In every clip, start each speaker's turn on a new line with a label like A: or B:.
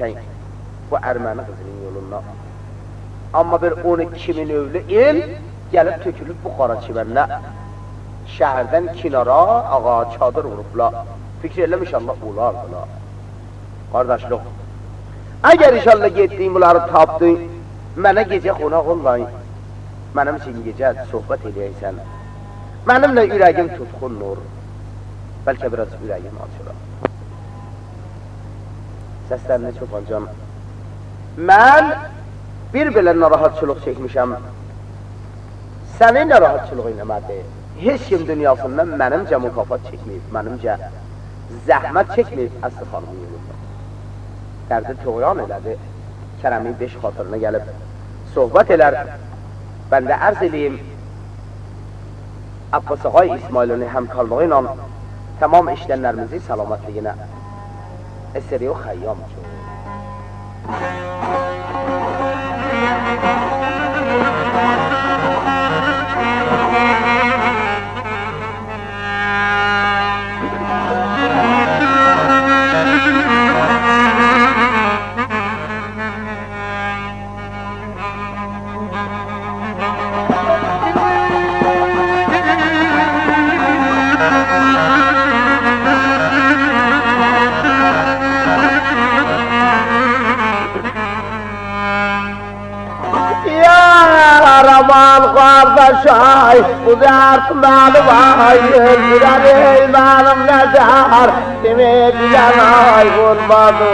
A: düşen bu Ermeni kızının yoluna. Ama bir 12 bin övlü el gelip tökülüp Buxara çimenine. Şehirden kinara ağa çadır vurupla. Fikir eləmiş Allah olardılar. Kardeşlik. Eğer inşallah gittiğin bunları tapdın, mənə gece qonaq olmayın. Mənim için gece sohbet edeysen. Benimle yüreğim tutkun nur. Belki biraz yüreğim açılır. Seslerini çok ancam. Ben bir belə narahatçılıq çekmişəm. Sənin narahatçılıq eləmədi. Hiç kim dünyasından mənimcə mükafat çekmeyip, mənimcə zəhmət çekmeyip Əsli xanımın yolunda. Dərdi toğyan elədi. Kərəmin 5 xatırına gəlib sohbet elər. Ben de arz edeyim. Abbas Ağay İsmail'in hemkarlığıyla tamam işlemlerimizi selametliğine eseri o hayyam çok.
B: Aman kardeş ay, bu dert malı vay, öldüren eymanım ne der, kimi bilen ay olmadı.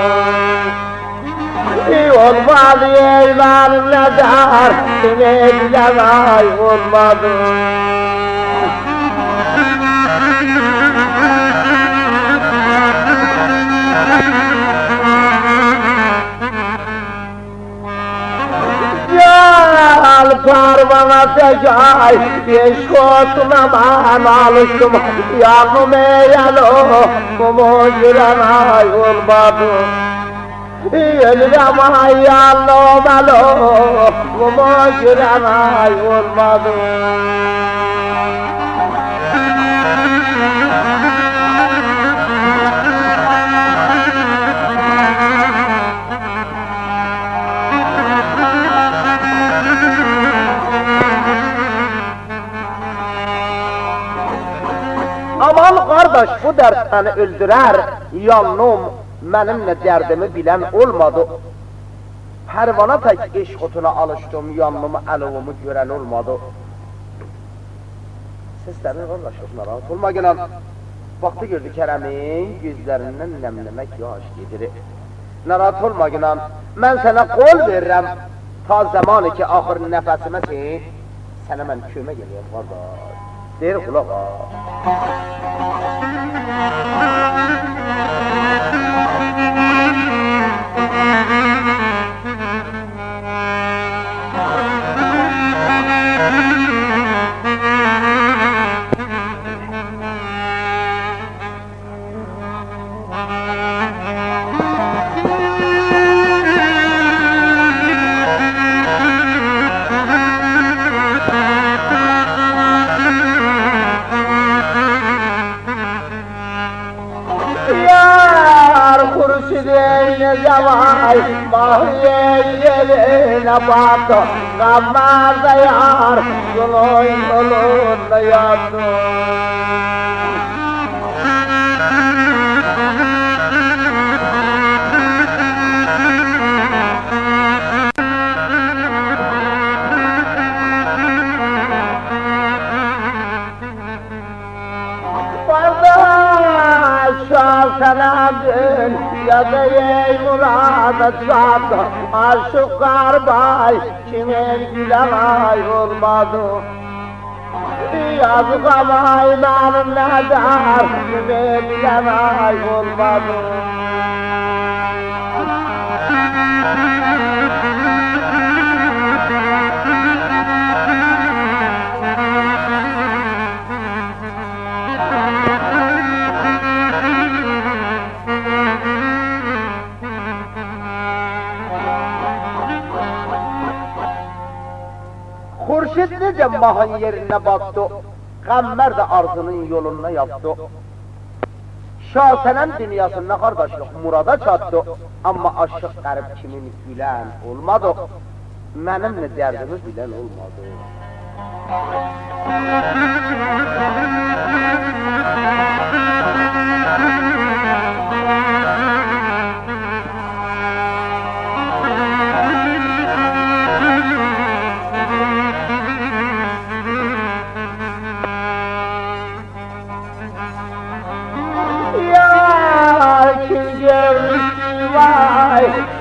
B: Olmadı eymanım ne der, kimi bilen ay olmadı. Parmağına tecay, eşkotuna ben alıştım. Yanım eyalo, kumu giren ay olmadı. Elime yanım alo, kumu giren ay olmadı.
A: Aman kardeş bu dert seni öldürer. Yanım benimle derdimi bilen olmadı. Pervana tek eşkotuna alıştım. Yanımı alovumu gören olmadı. Seslerini kardeşlik narahat olma gelen. Baktı gördü Kerem'in gözlerinden nemlemek yaş gedirir. Narahat olma gelen. Ben sana kol veririm. Ta zamanı ki ahır nefesime sen. Sana ben köme geliyorum kardeş. Der kulağa.
B: Zavay, mahiye yerine baktı, gammaza yar, yolun yolunda yattı. Sana gül ya da ey murada çattı aşık karbay kimin gülen ay olmadı. Yazık ama imanım ne der kimin gülen ay olmadı.
A: Hurşit nece mahın yerine baktı, Gammer de arzının yoluna yaptı. Şahsenen dünyasında kardeşlik murada çattı. Ama aşık garip kimin gülen olmadı. Benimle derdimi bilen olmadı.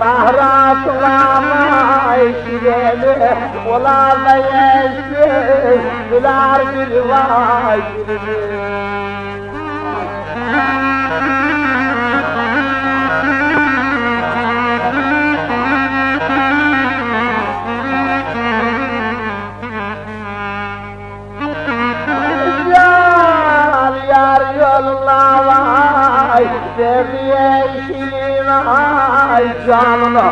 B: Bahratlamay şireli olar da yeşil güler bir vay yar yoluna vay yeşilin ay canına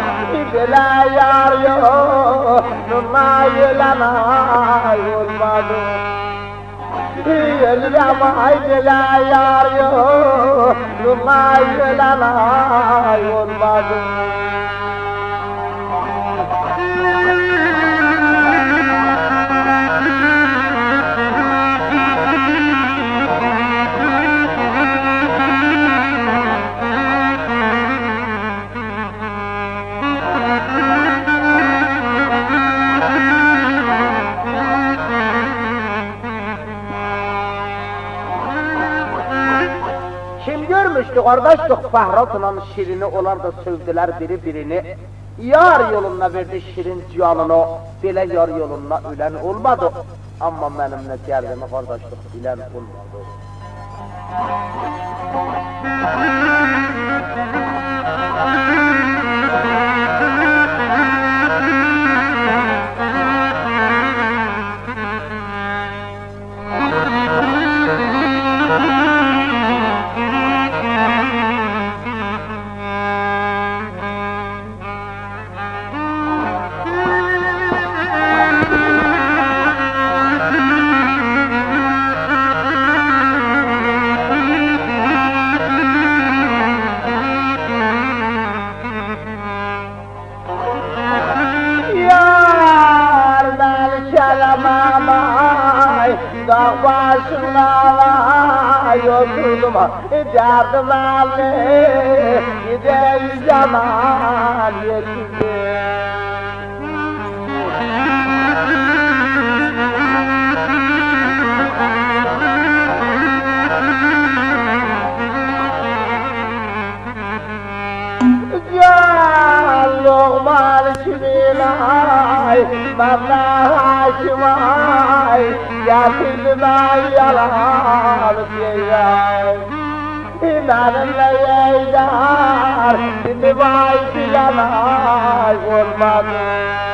B: bile yar yoluna yılanay olmadı Yılamay bile yar yoluna yılanay olmadı
A: Kardeşlik Fahrat'la Şirin'i onlar da sövdüler biri-birini. Yar yoluna verdi Şirin canını, belə yar yoluna ölen olmadı. Ama benimle derdimi kardeşlik bilen olmadı. Dağ başına vay oturdum derdim Ali gider zaman yetişti Lokman Şirinay, Mevla Haşimay, getirme yalan diyey. Benimle yeydar, şimdi vay bir yanay olmadı.